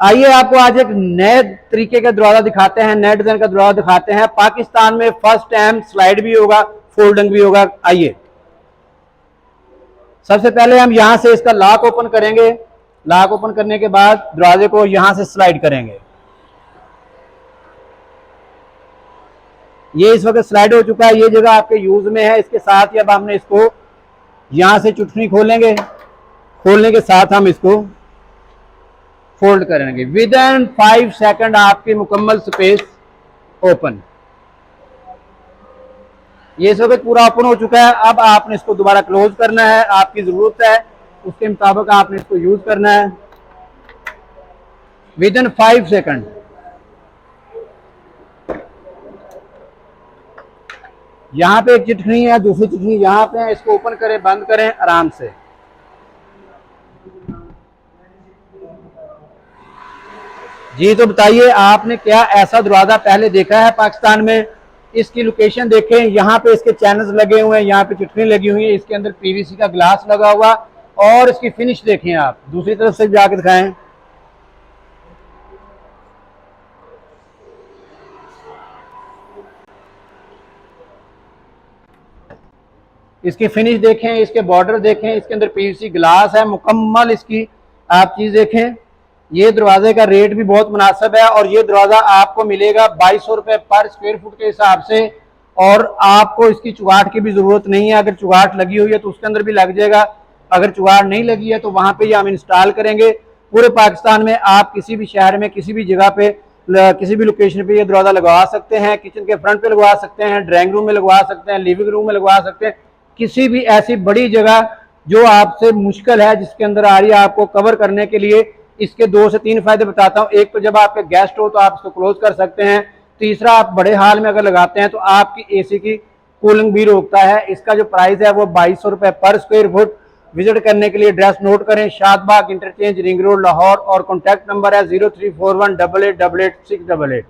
आइए आपको आज एक नए तरीके का दरवाजा दिखाते हैं, नए डिजाइन का दरवाजा दिखाते हैं। पाकिस्तान में फर्स्ट टाइम स्लाइड भी होगा, फोल्डिंग भी होगा। आइए सबसे पहले हम यहां से इसका लॉक ओपन करेंगे। लॉक ओपन करने के बाद दरवाजे को यहां से स्लाइड करेंगे। ये इस वक्त स्लाइड हो चुका है, ये जगह आपके यूज में है। इसके साथ ही अब हमने इसको यहां से चुटनी खोलेंगे। खोलने के साथ हम इसको फोल्ड करेंगे। विद इन 5 सेकंड आपकी मुकम्मल स्पेस ओपन। ये इस वक्त पूरा ओपन हो चुका है। अब आपने इसको दोबारा क्लोज करना है, आपकी जरूरत है उसके मुताबिक आपने इसको यूज करना है। विद इन 5 सेकंड यहां पे एक चिटनी है, दूसरी चिटनी यहां पे है। इसको ओपन करें, बंद करें आराम से। जी तो बताइए आपने क्या ऐसा दरवाजा पहले देखा है पाकिस्तान में? इसकी लोकेशन देखें, यहाँ पे इसके चैनल्स लगे हुए हैं, यहाँ पे चिटनी लगी हुई है, इसके अंदर पीवीसी का ग्लास लगा हुआ। और इसकी फिनिश देखें आप, दूसरी तरफ से जाके दिखाएं। इसकी फिनिश देखें, इसके बॉर्डर देखें, इसके अंदर पीवीसी ग्लास है मुकम्मल। इसकी आप चीज देखें। ये दरवाजे का रेट भी बहुत मुनासिब है और ये दरवाजा आपको मिलेगा 2200 रुपए पर स्क्वायर फुट के हिसाब से। और आपको इसकी चुगाट की भी जरूरत नहीं है। अगर चुगाट लगी हुई है तो उसके अंदर भी लग जाएगा, अगर चुगाट नहीं लगी है तो वहां पे हम इंस्टॉल करेंगे। पूरे पाकिस्तान में आप किसी भी शहर में किसी भी जगह पे किसी भी लोकेशन पे ये दरवाजा लगवा सकते हैं। किचन के फ्रंट पे लगवा सकते हैं, ड्राइंग रूम में लगवा सकते हैं, लिविंग रूम में लगवा सकते हैं। किसी भी ऐसी बड़ी जगह जो आपसे मुश्किल है जिसके अंदर आ रही है आपको कवर करने के लिए इसके 2 से 3 फायदे बताता हूं। एक तो जब आपके गेस्ट हो तो आप इसको क्लोज कर सकते हैं। तीसरा, आप बड़े हाल में अगर लगाते हैं तो आपकी एसी की कूलिंग भी रोकता है। इसका जो प्राइस है वो 2200 रुपए पर स्क्वायर फुट। विजिट करने के लिए एड्रेस नोट करें, Shadbagh interchange, ring road, Lahore. और कॉन्टैक्ट नंबर है 034188888688।